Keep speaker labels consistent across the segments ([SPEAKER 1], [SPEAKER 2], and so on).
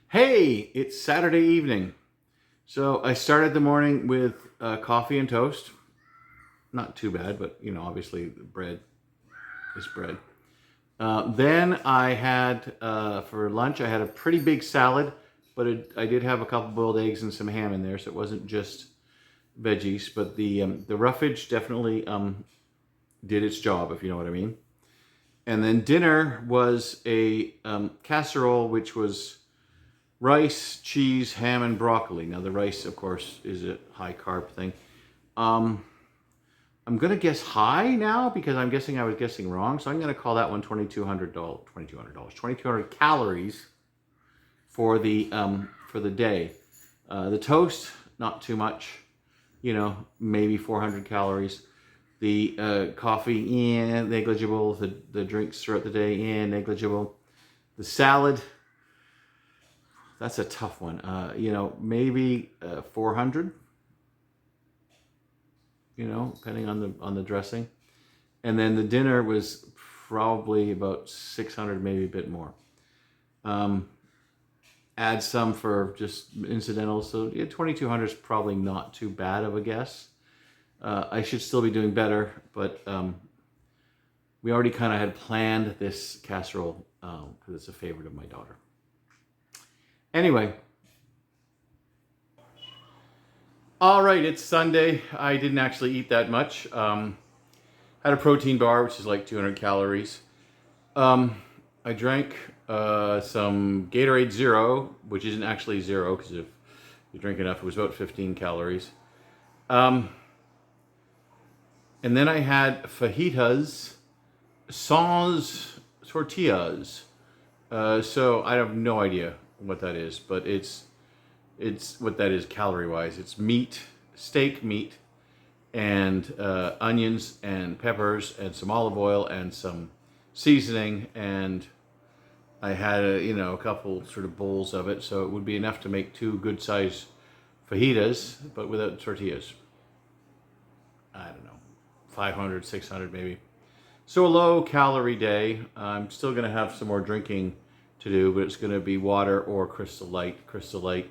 [SPEAKER 1] Hey, it's Saturday evening. So I started the morning with coffee and toast. Not too bad, but obviously the bread is bread. Then I had, for lunch, I had a pretty big salad, but I did have a couple boiled eggs and some ham in there, so it wasn't just veggies. But the roughage definitely did its job, if you know what I mean. And then dinner was a casserole, which was rice, cheese, ham, and broccoli. Now the rice, of course, is a high carb thing. Um, I'm gonna guess high now because I'm guessing I was guessing wrong. So I'm gonna call that one $2,200, $2,200 calories for the day. The toast, not too much. Maybe 400 calories. The coffee, negligible. The drinks throughout the day, negligible. The salad, that's a tough one. Maybe 400. Depending on the dressing. And then the dinner was probably about 600, maybe a bit more. Add some for just incidental. So yeah, 2,200 is probably not too bad of a guess. I should still be doing better, but we already kind of had planned this casserole because it's a favorite of my daughter. Anyway, all right, it's Sunday. I didn't actually eat that much. Had a protein bar, which is like 200 calories. I drank some Gatorade Zero, which isn't actually zero because if you drink enough, it was about 15 calories. And then I had fajitas sans tortillas. So I have no idea what that is, but it's what that is calorie wise. It's meat, steak meat, and onions and peppers and some olive oil and some seasoning. And I had a couple sort of bowls of it, so it would be enough to make two good sized fajitas, but without tortillas. I don't know, 500, 600 maybe. So a low calorie day. I'm still going to have some more drinking to do, but it's going to be water or Crystal Light. Crystal Light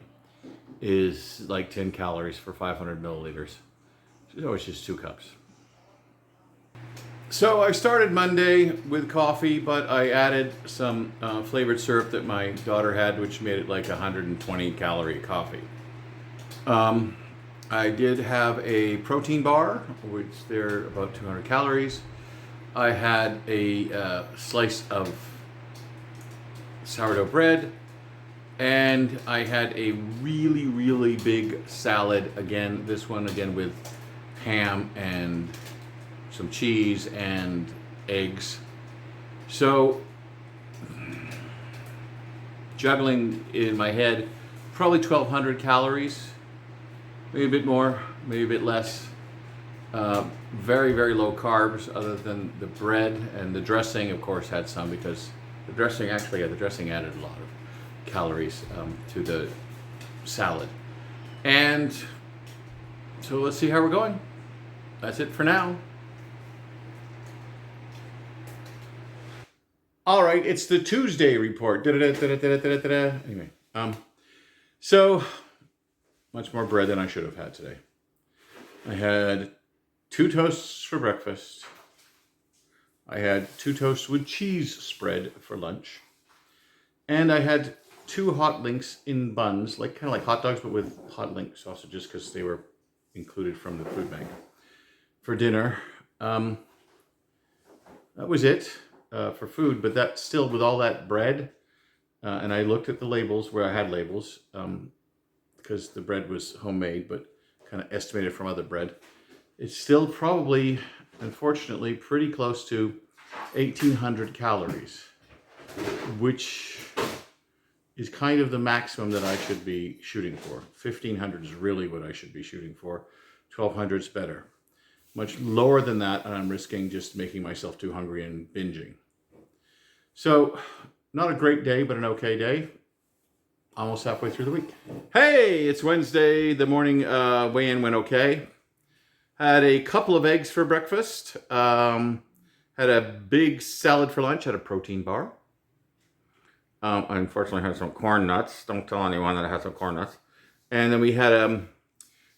[SPEAKER 1] is like 10 calories for 500 milliliters. So it's just 2 cups. So I started Monday with coffee, but I added some flavored syrup that my daughter had, which made it like 120 calorie coffee. I did have a protein bar, which they're about 200 calories. I had a slice of sourdough bread, and I had a really, really big salad. Again, this one again with ham and some cheese and eggs. So, juggling in my head, probably 1,200 calories, maybe a bit more, maybe a bit less. Very, very low carbs other than the bread, and the dressing, of course, had some because the dressing added a lot of calories to the salad. And so let's see how we're going. That's it for now. All right, it's the Tuesday report. Anyway, so much more bread than I should have had today. I had 2 toasts for breakfast. I had 2 toasts with cheese spread for lunch. And I had 2 hot links in buns, kind of like hot dogs, but with hot link sausages because they were included from the food bank for dinner. That was it for food, but that still with all that bread. And I looked at the labels where I had labels because the bread was homemade, but kind of estimated from other bread. It's still probably, unfortunately, pretty close to 1,800 calories, which is kind of the maximum that I should be shooting for. 1,500 is really what I should be shooting for. 1,200 is better. Much lower than that, and I'm risking just making myself too hungry and binging. So, not a great day, but an okay day. Almost halfway through the week. Hey, it's Wednesday. The morning weigh-in went okay. Had a couple of eggs for breakfast. Had a big salad for lunch. Had a protein bar. I unfortunately had some corn nuts. Don't tell anyone that I had some corn nuts. And then we had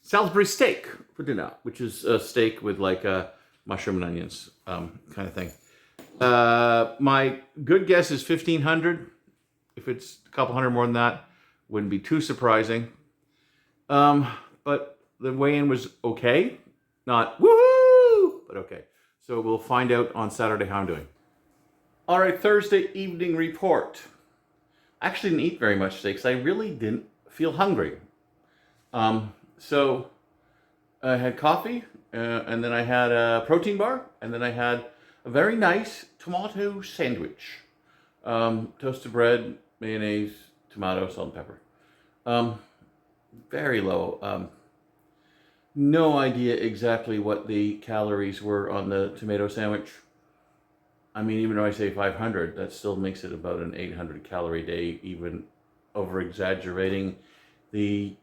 [SPEAKER 1] Salisbury steak for dinner, which is a steak with like mushroom and onions kind of thing. My good guess is 1,500. If it's a couple hundred more than that, wouldn't be too surprising. But the weigh-in was okay. Not woohoo, but okay. So we'll find out on Saturday how I'm doing. All right, Thursday evening report. I actually didn't eat very much today because I really didn't feel hungry. So I had coffee, and then I had a protein bar, and then I had a very nice tomato sandwich. Toasted bread, mayonnaise, tomato, salt and pepper. Very low. No idea exactly what the calories were on the tomato sandwich. I mean, even though I say 500, that still makes it about an 800 calorie day, even over exaggerating the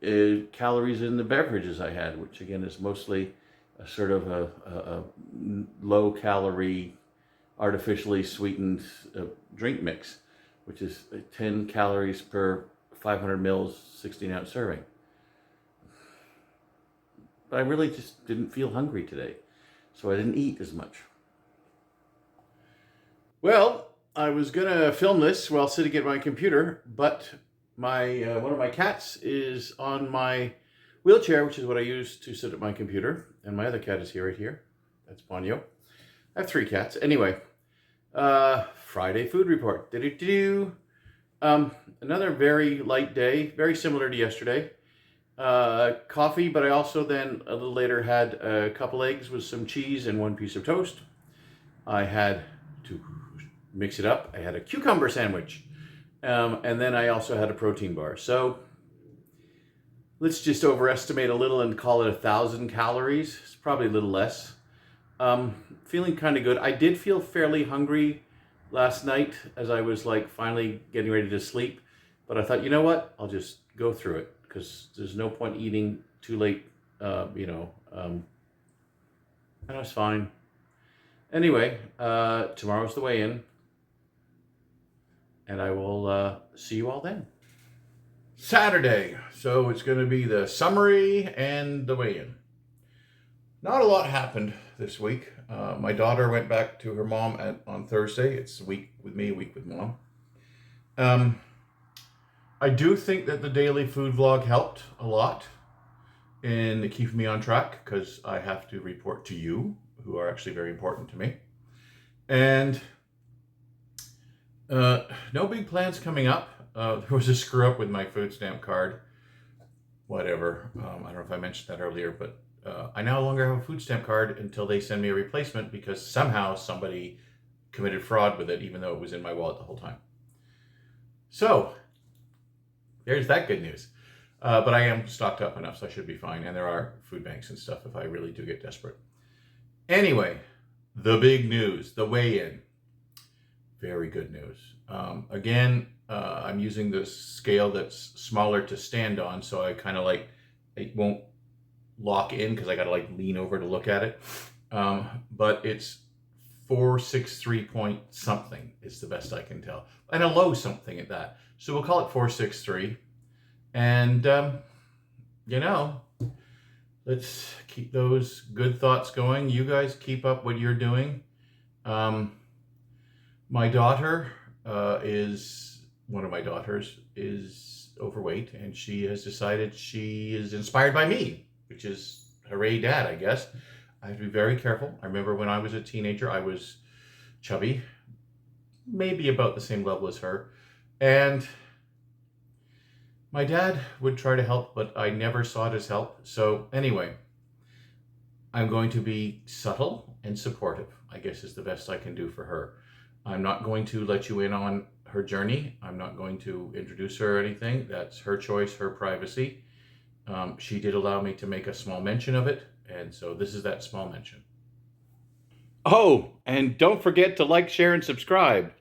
[SPEAKER 1] calories in the beverages I had, which again is mostly a sort of a low calorie, artificially sweetened drink mix, which is 10 calories per 500 mils, 16-ounce serving. But I really just didn't feel hungry today, so I didn't eat as much. Well, I was gonna film this while sitting at my computer, but my one of my cats is on my wheelchair, which is what I use to sit at my computer, and my other cat is here, right here. That's Ponyo. I have 3 cats. Anyway, Friday food report. Another very light day, very similar to yesterday. Coffee, but I also then a little later had a couple eggs with some cheese and 1 piece of toast. I had to mix it up. I had a cucumber sandwich. And then I also had a protein bar. So let's just overestimate a little and call it 1,000 calories. It's probably a little less. Feeling kind of good. I did feel fairly hungry last night as I was like finally getting ready to sleep. But I thought, you know what? I'll just go through it because there's no point eating too late, and I was fine. Anyway, tomorrow's the weigh-in. And I will see you all then. Saturday. So it's going to be the summary and the weigh-in. Not a lot happened this week. My daughter went back to her mom on Thursday. It's a week with me, a week with mom. I do think that the daily food vlog helped a lot in keeping me on track because I have to report to you, who are actually very important to me. And no big plans coming up. There was a screw up with my food stamp card. Whatever. I don't know if I mentioned that earlier, but I no longer have a food stamp card until they send me a replacement because somehow somebody committed fraud with it, even though it was in my wallet the whole time. So there's that good news. But I am stocked up enough, so I should be fine. And there are food banks and stuff if I really do get desperate. Anyway, the big news, the weigh-in. Very good news. Again, I'm using this scale that's smaller to stand on, so I kind of like, it won't lock in because I got to like lean over to look at it. But it's 463 point something is the best I can tell. And a low something at that. So we'll call it 463. And, let's keep those good thoughts going. You guys keep up what you're doing. My daughter one of my daughters is overweight, and she has decided she is inspired by me, which is hooray dad, I guess. I have to be very careful. I remember when I was a teenager, I was chubby, maybe about the same level as her. And my dad would try to help, but I never saw it as help. So anyway, I'm going to be subtle and supportive, I guess is the best I can do for her. I'm not going to let you in on her journey. I'm not going to introduce her or anything. That's her choice, her privacy. She did allow me to make a small mention of it, and so this is that small mention. Oh, and don't forget to like, share, and subscribe.